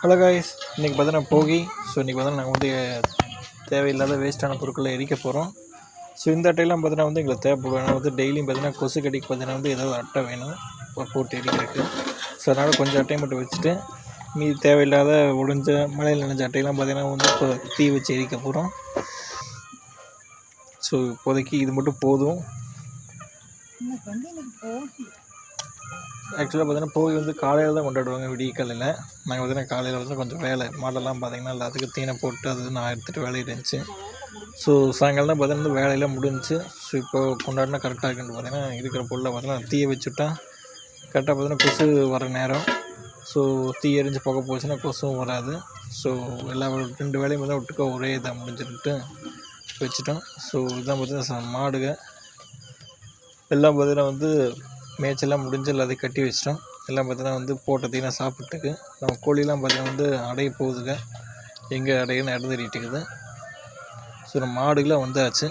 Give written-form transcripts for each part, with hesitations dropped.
Hello guys, இன்றைக்கி பார்த்தீங்கன்னா போகி. So இன்றைக்கி பார்த்தீங்கன்னா நாங்கள் வந்து தேவையில்லாத வேஸ்ட்டான பொருட்களை எரிக்க போகிறோம். ஸோ இந்த அட்டையெல்லாம் பார்த்தீங்கன்னா வந்து எங்களுக்கு தேவைப்படும். ஏன்னா வந்து டெய்லியும் பார்த்தீங்கன்னா கொசு கடிக்கு பார்த்தீங்கன்னா வந்து ஏதாவது அட்டை வேணும் போட்டு எரிக்கிறதுக்கு. ஸோ அதனால் கொஞ்சம் அட்டையை மட்டும் வச்சுட்டு மீதி தேவையில்லாத உடைஞ்ச மழையில் நினைஞ்ச அட்டையெல்லாம் பார்த்தீங்கன்னா வந்து இப்போ தீ வச்சு எரிக்க போகிறோம். ஸோ இப்போதைக்கு இது மட்டும் போதும். ஆக்சுவலாக பார்த்தீங்கன்னா போகி வந்து காலையில் தான் கொண்டாடுவாங்க, விடிய காலையில். நாங்கள் பார்த்தீங்கன்னா காலையில் வந்து கொஞ்சம் வேலை மாடெல்லாம் பார்த்தீங்கன்னா எல்லாத்துக்கும் தீனை போட்டு அது நான் எடுத்துகிட்டு வேலை இருந்துச்சு. ஸோ சாயங்காலம் தான் பார்த்தீங்கன்னா வேலையெல்லாம் முடிஞ்சிச்சு. ஸோ இப்போ கொண்டாடினா கரெக்டாக இருக்குன்னு பார்த்தீங்கன்னா இருக்கிற பொருளை பார்த்தீங்கன்னா தீயை வச்சுட்டா கரெக்டாக பார்த்தீங்கன்னா கொசு வர நேரம். ஸோ தீ எரிஞ்சு புகை போச்சுன்னா கொசுவும் வராது. ஸோ எல்லா 2 வேலையும் பார்த்தா ஒட்டுக்க ஒரே இதாக முடிஞ்சுட்டு வச்சுட்டோம். ஸோ இதுதான் பார்த்தீங்கன்னா மாடுக எல்லாம் பார்த்தீங்கன்னா வந்து மேய்ச்செல்லாம் முடிஞ்சு எல்லாத்தையும் கட்டி வச்சிட்டோம். எல்லாம் பார்த்தீங்கன்னா வந்து போட்ட தீனை சாப்பிட்டுக்கு. நம்ம கோழிலாம் பார்த்தீங்கன்னா வந்து அடைய போகுதுங்க, எங்கே அடையின்னு இடந்தறிட்டு இருக்குது. ஸோ நம்ம மாடுகளாம் வந்தாச்சு,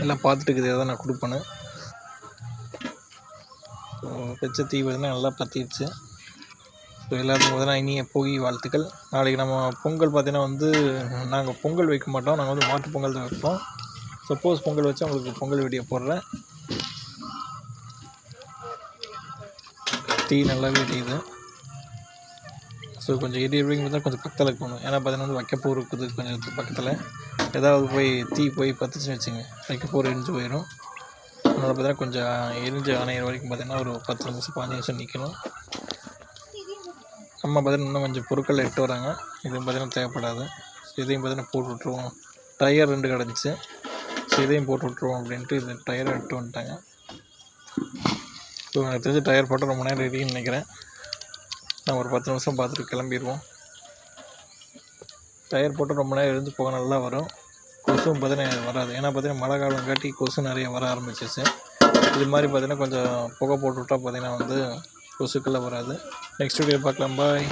எல்லாம் பார்த்துட்டுக்குது. எதாவது நான் கொடுப்பேன்னு ஸோ வச்ச தீ பார்த்தீங்கன்னா நல்லா பற்றிடுச்சு. ஸோ எல்லாத்துக்கும் பார்த்தீங்கன்னா இனிய போகி வாழ்த்துக்கள். நாளைக்கு நம்ம பொங்கல் பார்த்தீங்கன்னா வந்து நாங்கள் பொங்கல் வைக்க மாட்டோம், நாங்கள் வந்து மாட்டு பொங்கல் தான் வைப்போம். சப்போஸ் பொங்கல் வச்சா உங்களுக்கு பொங்கல் வீடியோ போடுறேன். தீ நல்லாவே எரியுது. ஸோ கொஞ்சம் எரியறவங்க தான் கொஞ்சம் பக்கத்தில் போகணும். ஏன்னா பார்த்தீங்கன்னா வந்து வைக்கப்பூ இருக்குது கொஞ்சம் பக்கத்தில். ஏதாவது போய் தீ போய் பற்றுச்சுன்னு வச்சுங்க, வைக்கப்பூ எரிஞ்சு போயிடும். அதனால் பார்த்தீங்கன்னா கொஞ்சம் எரிஞ்சு அணையிற வரைக்கும் பார்த்தீங்கன்னா ஒரு 10 நிமிஷம் 15 நிமிஷம் நிற்கணும். அம்மா பார்த்தீங்கன்னா இன்னும் கொஞ்சம் பொருட்கள் எடுத்து வராங்க, இதுவும் பார்த்தீங்கன்னா தேவைப்படாது. ஸோ இதையும் பார்த்தீங்கன்னா போட்டு விட்ருவோம். டயர் 2 கிடந்துச்சு, ஸோ இதையும் போட்டு விட்ருவோம் அப்படின்ட்டு இது டயரை எடுத்து வந்துட்டாங்க. ஸோ எனக்கு தெரிஞ்சு டயர் போட்டு ரொம்ப நேரம் எரியுன்னு நினைக்கிறேன். நான் ஒரு 10 நிமிஷம் பார்த்துட்டு கிளம்பிடுவோம். டயர் போட்டு ரொம்ப நேரம் எரிஞ்சு போக நல்லா வரும். கொசுவும் பார்த்தீங்கன்னா வராது. ஏன்னா பார்த்தீங்கன்னா மழை காலம் காட்டி கொசு நிறைய வர ஆரம்பிச்சிச்சு. இது மாதிரி பார்த்தீங்கன்னா கொஞ்சம் புகை போட்டு விட்டால் பார்த்தீங்கன்னா வந்து கொசுக்கெல்லாம் வராது. நெக்ஸ்ட் வீடியோ பார்க்கலாம். பாய்.